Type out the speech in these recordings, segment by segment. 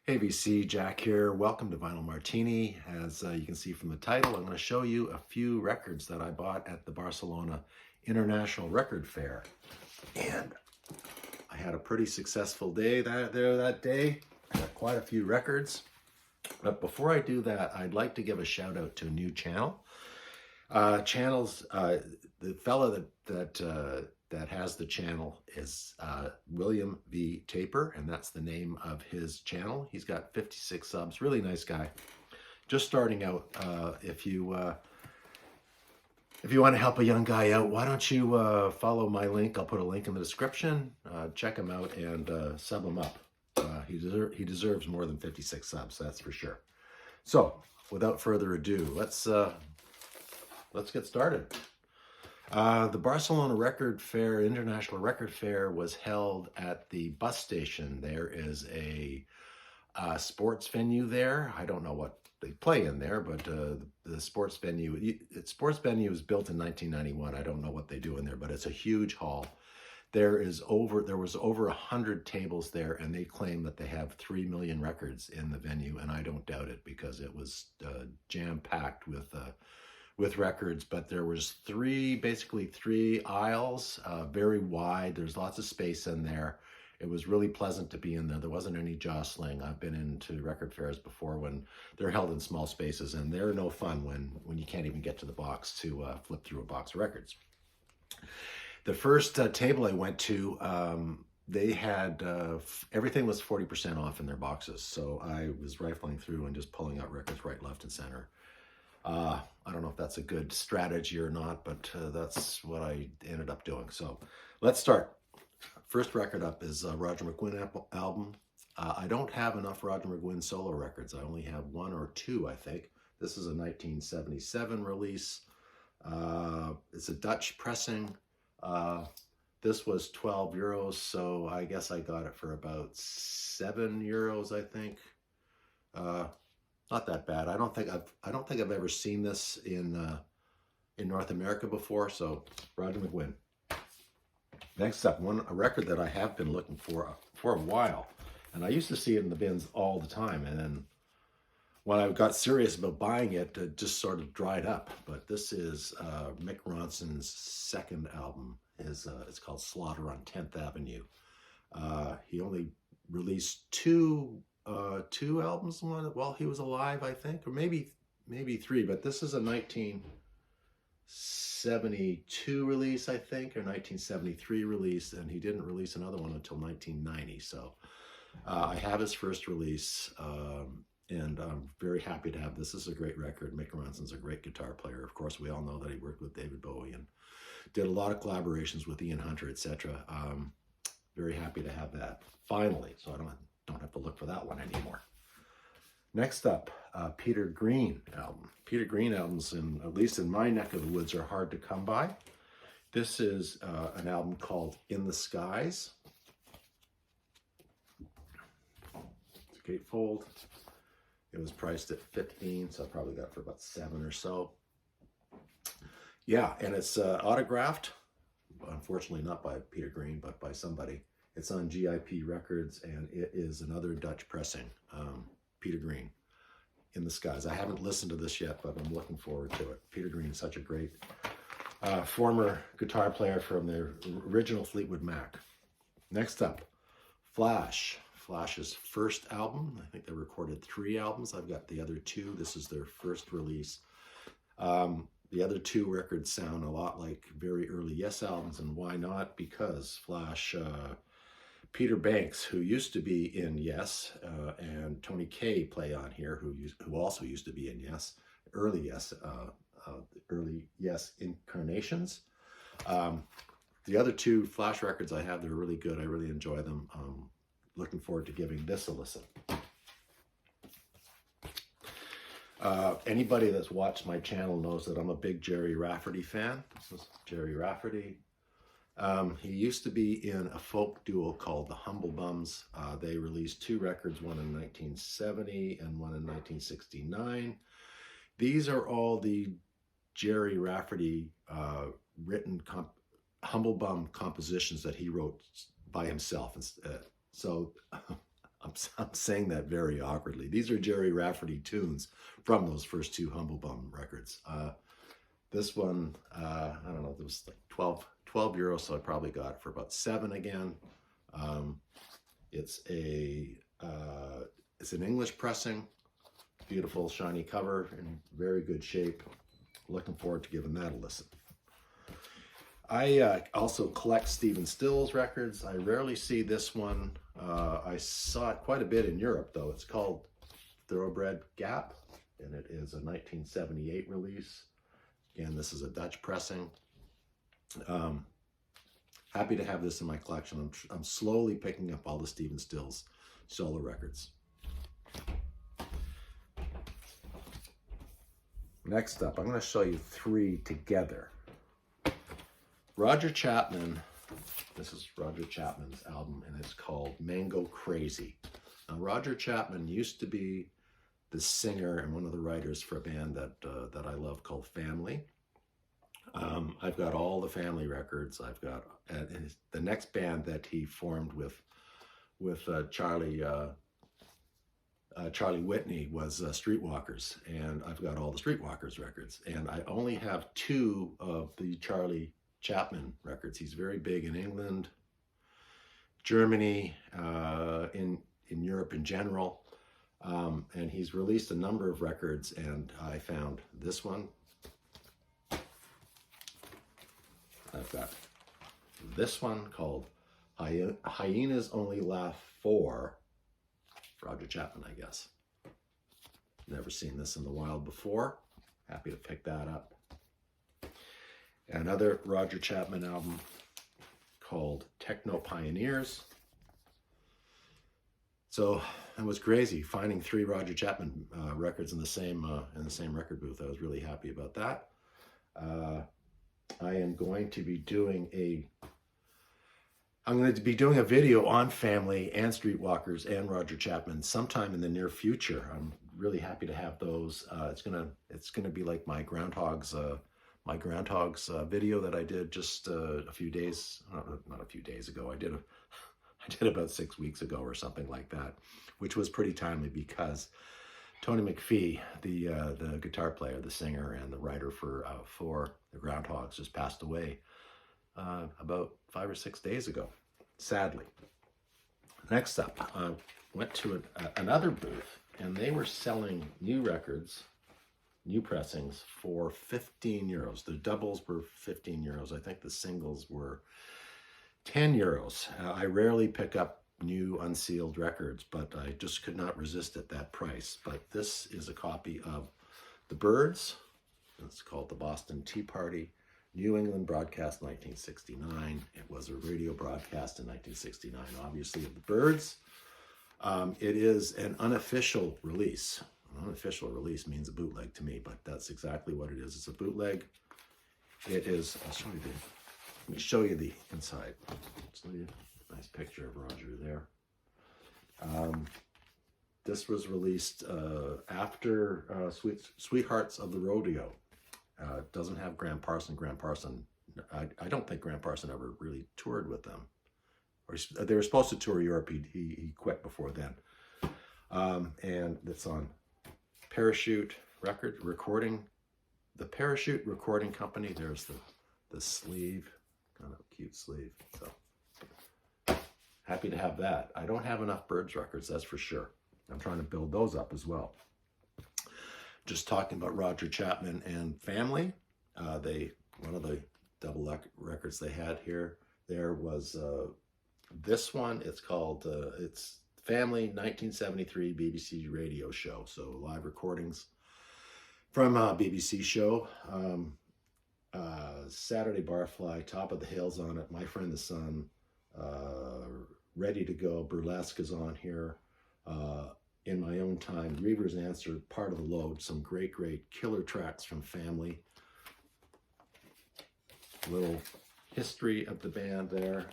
Hey VC, Jack here. Welcome to Vinyl Martini. As you can see from the title, I'm going to show you a few records that I bought at the Barcelona International Record Fair. And I had a pretty successful day that day. I got quite a few records. But before I do that, I'd like to give a shout out to a new channel. The fella that has the channel is William V. Taper, and that's the name of his channel. He's got 56 subs. Really nice guy. Just starting out. If you want to help a young guy out, why don't you follow my link? I'll put a link in the description. Check him out and sub him up. He deserves more than 56 subs, that's for sure. So, without further ado, let's get started. The Barcelona International Record Fair was held at the bus station. There is a sports venue there. I don't know what they play in there, but the sports venue was built in 1991. I don't know what they do in there, but it's a huge hall. There was over 100 tables there, and they claim that they have 3 million records in the venue, and I don't doubt it because it was jam-packed with records. But there was basically three aisles, very wide. There's lots of space in there. It was really pleasant to be in there. There wasn't any jostling. I've been into record fairs before when they're held in small spaces, and they're no fun when you can't even get to the box to flip through a box of records. The first table I went to, they had everything was 40% off in their boxes. So I was rifling through and just pulling out records right, left, and center. I don't know if that's a good strategy or not, but that's what I ended up doing. So let's start. First record up is a Roger McGuinn album. I don't have enough Roger McGuinn solo records. I only have one or two, I think. This is a 1977 release. It's a Dutch pressing. This was 12 euros, so I guess I got it for about 7 euros, I think. Not that bad. I don't think I've ever seen this in North America before. So Roger McGuinn. Next up, a record that I have been looking for a while, and I used to see it in the bins all the time, and then when I got serious about buying it, it just sort of dried up. But this is Mick Ronson's second album. It's called Slaughter on 10th Avenue. He only released two albums while he was alive, I think, or maybe three. But this is a 1972 release, I think, or 1973 release, and he didn't release another one until 1990. So I have his first release. And I'm very happy to have this. This is a great record. Mick Ronson's a great guitar player. Of course, we all know that he worked with David Bowie and did a lot of collaborations with Ian Hunter, etc. Very happy to have that finally, so I don't have to look for that one anymore. Next up, Peter Green album. Peter Green albums, at least in my neck of the woods, are hard to come by. This is an album called In the Skies. It's a gatefold. It was priced at 15, so I probably got it for about 7 or so. Yeah, and it's autographed, unfortunately not by Peter Green, but by somebody. It's on GIP Records, and it is another Dutch pressing, Peter Green, In the Skies. I haven't listened to this yet, but I'm looking forward to it. Peter Green is such a great former guitar player from the original Fleetwood Mac. Next up, Flash. Flash's first album. I think they recorded 3 albums. I've got the other 2. This is their first release. The other 2 records sound a lot like very early Yes albums, and why not? Because Flash, Peter Banks, who used to be in Yes, and Tony Kaye play on here, who also used to be in Yes, early Yes incarnations. The other 2 Flash records I have, they're really good. I really enjoy them. Looking forward to giving this a listen. Anybody that's watched my channel knows that I'm a big Jerry Rafferty fan. This is Jerry Rafferty. He used to be in a folk duo called the Humble Bums. They released 2 records, one in 1970 and one in 1969. These are all the Jerry Rafferty written Humble Bum compositions that he wrote by himself. So I'm I'm saying that very awkwardly. These are Jerry Rafferty tunes from those first two Humble Bum records. This one, I don't know, it was like 12 euros, so I probably got it for about 7 again. It's an English pressing, beautiful shiny cover in very good shape. Looking forward to giving that a listen. I also collect Stephen Stills records. I rarely see this one. I saw it quite a bit in Europe, though. It's called Thoroughbred Gap, and it is a 1978 release. Again, this is a Dutch pressing. Happy to have this in my collection. I'm slowly picking up all the Stephen Stills solo records. Next up, I'm going to show you 3 together. Roger Chapman, this is Roger Chapman's album, and it's called Mango Crazy. Now, Roger Chapman used to be the singer and one of the writers for a band that I love called Family. I've got all the Family records. I've got the next band that he formed with Charlie Whitney was Streetwalkers, and I've got all the Streetwalkers records. And I only have 2 of the Charlie Chapman records. He's very big in England, Germany, in Europe in general, and he's released a number of records, and I found this one. I've got this one called Hyenas Only Laugh For, Roger Chapman, I guess. Never seen this in the wild before. Happy to pick that up. Another Roger Chapman album called Techno Pioneers. So it was crazy finding 3 Roger Chapman records in the same record booth. I was really happy about that. I am going to be doing a video on Family and Streetwalkers and Roger Chapman sometime in the near future. I'm really happy to have those. It's gonna be like my Groundhogs video that I did just a few days, not a few days ago. I did about 6 weeks ago or something like that, which was pretty timely because Tony McPhee, the guitar player, the singer, and the writer for the Groundhogs, just passed away about 5 or 6 days ago, sadly. Next up, I went to another booth, and they were selling new records, new pressings for 15 euros. The doubles were 15 euros. I think the singles were 10 euros. I rarely pick up new unsealed records, but I just could not resist at that price. But this is a copy of The Byrds. It's called The Boston Tea Party. New England broadcast 1969. It was a radio broadcast in 1969, obviously, of The Byrds. It is an unofficial release. An unofficial release means a bootleg to me, but that's exactly what it is. It's a bootleg. It is, let me show you the inside. Nice picture of Roger there. This was released after Sweethearts of the Rodeo. It doesn't have Graham Parson. I don't think Graham Parson ever really toured with them. Or they were supposed to tour Europe. He quit before then. And it's on Parachute Recording. The Parachute Recording Company. There's the sleeve. Kind of a cute sleeve. So happy to have that. I don't have enough Byrds records, that's for sure. I'm trying to build those up as well. Just talking about Roger Chapman and Family. One of the double records they had there was this one. It's called it's Family 1973 BBC radio show. So live recordings from a BBC show. Saturday Barfly, Top of the Hills on it, My Friend the Sun, Ready to Go, Burlesque is on here. In My Own Time, Reaver's Answer, Part of the Load, some great killer tracks from Family. Little history of the band there.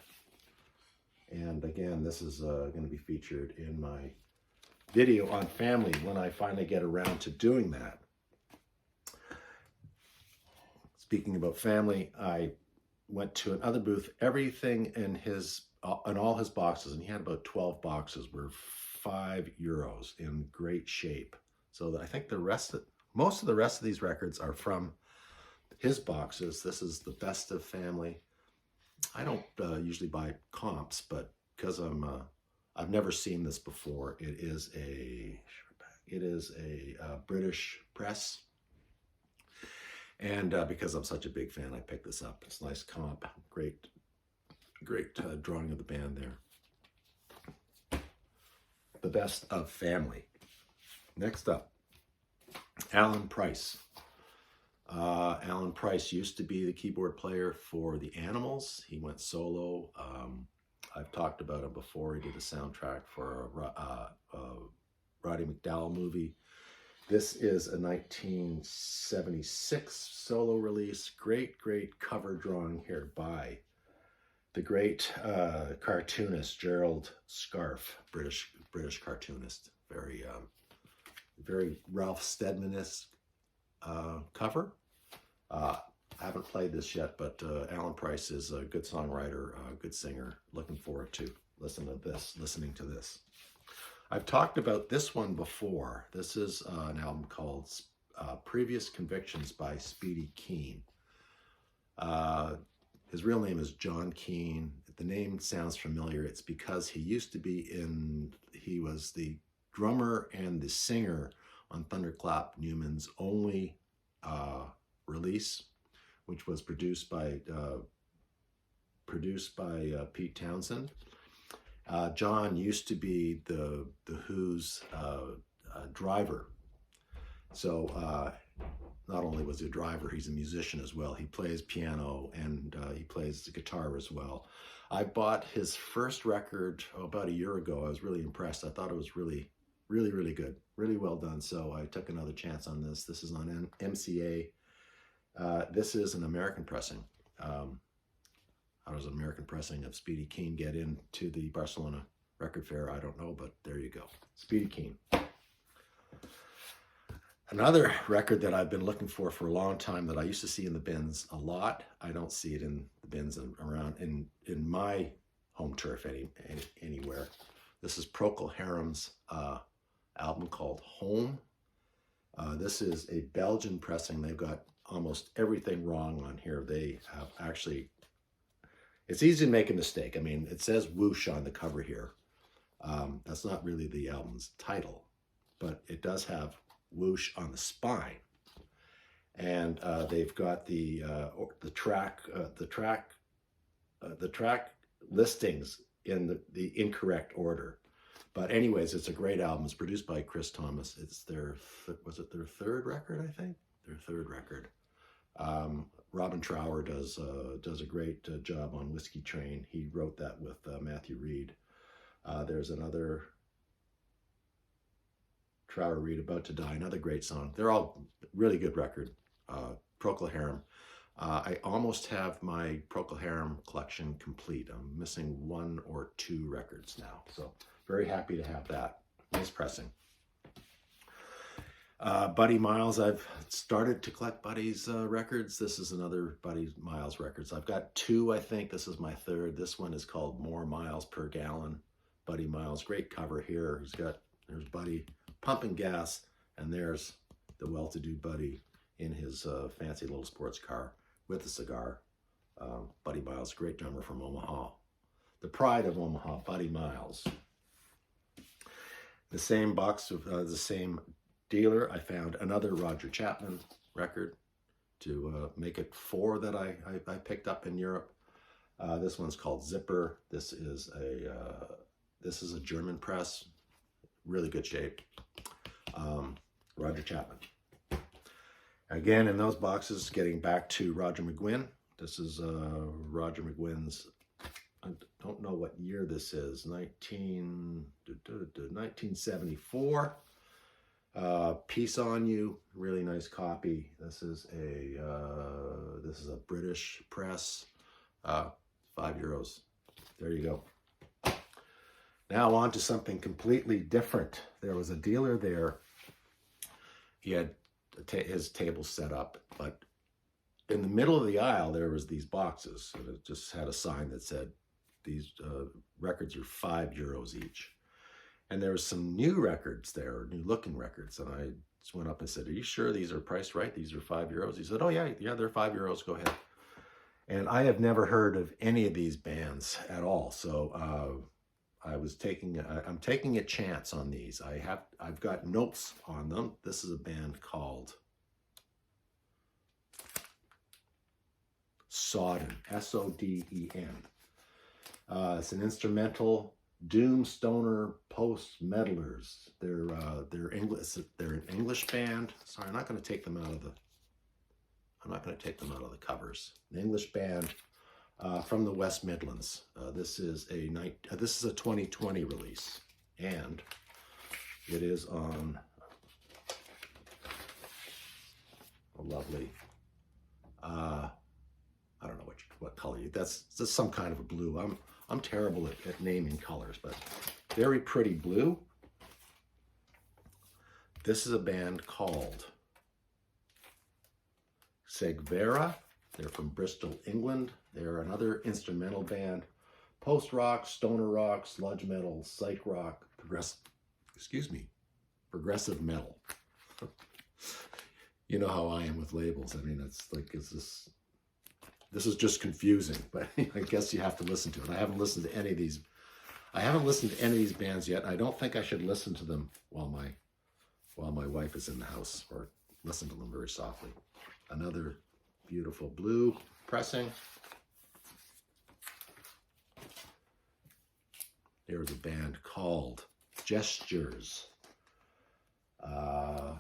And again, this is going to be featured in my video on Family when I finally get around to doing that. Speaking about Family, I went to another booth. Everything in all his boxes, and he had about 12 boxes, were €5 in great shape. So I think most of the rest of these records are from his boxes. This is the Best of Family. I don't usually buy comps, but because I've never seen this before. It is a British press, and because I'm such a big fan, I picked this up. It's a nice comp, great drawing of the band there. The Best of Family. Next up, Alan Price. Alan Price used to be the keyboard player for the Animals. He went solo. I've talked about him before. He did a soundtrack for a Roddy McDowall movie. This is a 1976 solo release. Great cover drawing here by the great cartoonist Gerald Scarfe, British cartoonist. Very Ralph Steadman-esque cover. I haven't played this yet, but Alan Price is a good songwriter, a good singer. Looking forward to listening to this. I've talked about this one before. This is an album called Previous Convictions by Speedy Keen. His real name is John Keen. The name sounds familiar. It's because he was the drummer and the singer on Thunderclap Newman's only release, which was produced by Pete Townsend. John used to be the Who's driver. So not only was he a driver, he's a musician as well. He plays piano and he plays the guitar as well. I bought his first record about a year ago. I was really impressed. I thought it was really good, really well done. So I took another chance on this. This is on MCA. This is an American pressing. How does an American pressing of Speedy Keen get into the Barcelona Record Fair? I don't know, but there you go. Speedy Keen. Another record that I've been looking for a long time that I used to see in the bins a lot. I don't see it in the bins around in my home turf anywhere. This is Procol Harum's album called Home. This is a Belgian pressing. They've got almost everything wrong on here. They have actually, it's easy to make a mistake. I mean, it says Whoosh on the cover here. That's not really the album's title, but it does have Whoosh on the spine. And they've got the track listings in the incorrect order. But anyways, it's a great album. It's produced by Chris Thomas. It's was it their third record, I think? Their third record. Robin Trower does a great job on Whiskey Train. He wrote that with Matthew Reed. There's another Trower Reed, About to Die, another great song. They're all really good record. Procol Harum. I almost have my Procol Harum collection complete. I'm missing 1 or 2 records now. So very happy to have that. Nice pressing. Buddy Miles, I've started to collect Buddy's records. This is another Buddy Miles records. I've got 2, I think. This is my third. This one is called More Miles Per Gallon. Buddy Miles, great cover here. There's Buddy pumping gas, and there's the well-to-do Buddy in his fancy little sports car with a cigar. Buddy Miles, great drummer from Omaha. The pride of Omaha, Buddy Miles. The same box of the same dealer, I found another Roger Chapman record to make it 4 that I picked up in Europe. This one's called Zipper. This is a German press, really good shape. Roger Chapman. Again, in those boxes, getting back to Roger McGuinn. This is Roger McGuinn's, I don't know what year this is, 1974. Peace on You, really nice copy. This is a British press, €5. There you go. Now on to something completely different. There was a dealer there. He had his table set up, but in the middle of the aisle there was these boxes, and it just had a sign that said these records are €5 each. And there was some new records there, new looking records. And I just went up and said, "Are you sure these are priced right? These are €5." He said, "Oh yeah, they're €5. Go ahead." And I have never heard of any of these bands at all. So I'm taking a chance on these. I've got notes on them. This is a band called Sodden, S-O-D-E-N. It's an instrumental doom stoner post metalers. They're English. They're an English band. Sorry, I'm not going to take them out of the covers. An English band from the West Midlands. This is a 2020 release, and it is on a lovely. I don't know what color. That's some kind of a blue. I'm terrible at naming colors, but very pretty blue. This is a band called Segvera. They're from Bristol, England. They're another instrumental band. Post-rock, stoner rock, sludge metal, psych rock, progressive metal. You know how I am with labels. I mean, it's like, this is just confusing, but I guess you have to listen to it. I haven't listened to any of these. I haven't listened to any of these bands yet. I don't think I should listen to them while my wife is in the house, or listen to them very softly. Another beautiful blue pressing. There's a band called Gestures. The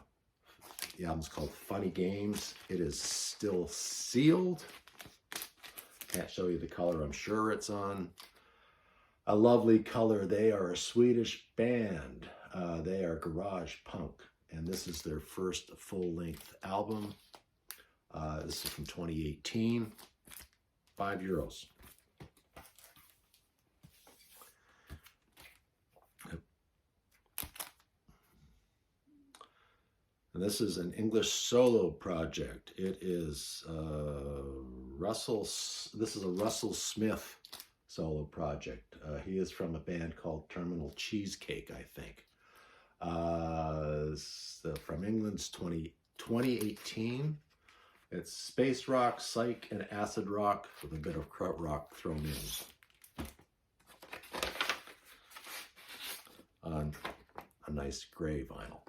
album's called Funny Games. It is still sealed. Can't show you the color. I'm sure it's on a lovely color. They are a Swedish band. They are garage punk, and this is their first full-length album. This is from 2018. €5. And this is an English solo project. It is this is a Russell Smith solo project. He is from a band called Terminal Cheesecake, I think. From England's 2018. It's space rock, psych, and acid rock with a bit of krautrock thrown in. On a nice gray vinyl.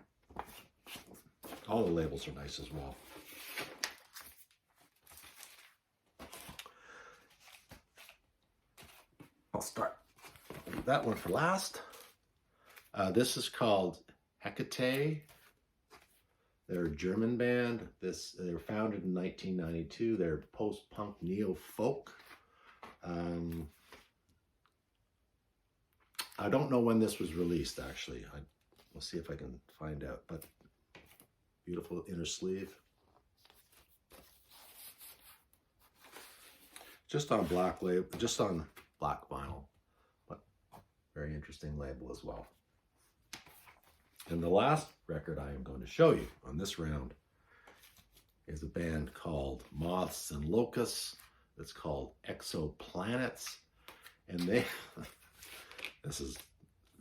All the labels are nice as well. I'll start that one for last. This is called Hecate. They're a German band. They were founded in 1992. They're post-punk neo-folk. I don't know when this was released, actually. We'll see if I can find out. But beautiful inner sleeve. Just on black label, just on black vinyl, but very interesting label as well. And the last record I am going to show you on this round is a band called Moths and Locusts. It's called Exoplanets, and this is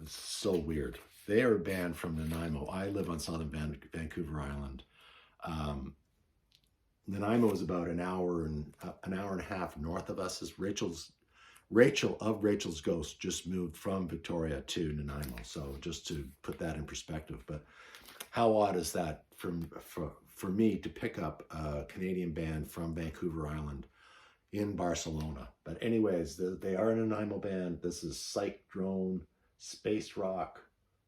so weird. They are a band from Nanaimo. I live on southern Vancouver Island. Nanaimo is about an hour and a half north of us. Rachel of Rachel's Ghost just moved from Victoria to Nanaimo. So just to put that in perspective. But how odd is that for me to pick up a Canadian band from Vancouver Island in Barcelona? But anyways, they are a Nanaimo band. This is Psych Drone Space Rock,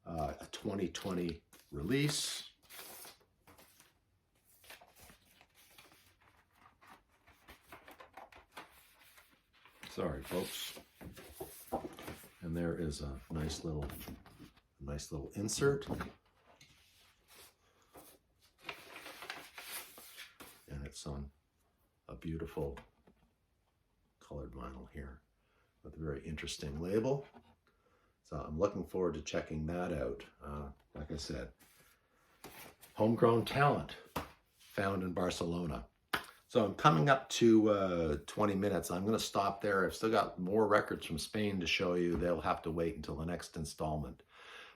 a 2020 release. Sorry, folks. And there is a nice little insert. And it's on a beautiful colored vinyl here with a very interesting label. So I'm looking forward to checking that out. Like I said, homegrown talent found in Barcelona. So I'm coming up to 20 minutes. I'm going to stop there. I've still got more records from Spain to show you. They'll have to wait until the next installment.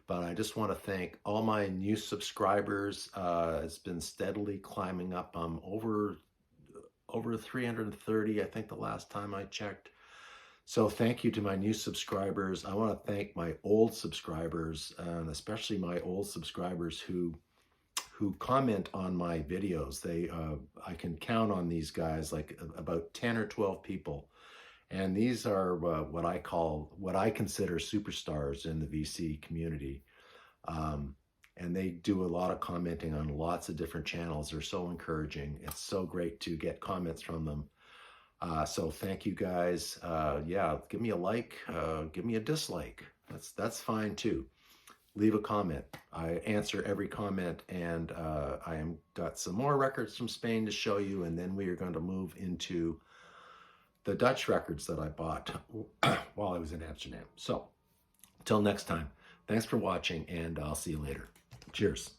But I just want to thank all my new subscribers. It's been steadily climbing up. I'm over 330, I think the last time I checked. So thank you to my new subscribers. I want to thank my old subscribers, and especially my old subscribers who comment on my videos. I can count on these guys, like about 10 or 12 people. And these are what I consider superstars in the VC community. And they do a lot of commenting on lots of different channels. They're so encouraging. It's so great to get comments from them. So thank you guys. Yeah, give me a like, give me a dislike. That's fine too. Leave a comment. I answer every comment, and I am got some more records from Spain to show you, and then we are going to move into the Dutch records that I bought while I was in Amsterdam. So, until next time, thanks for watching, and I'll see you later. Cheers.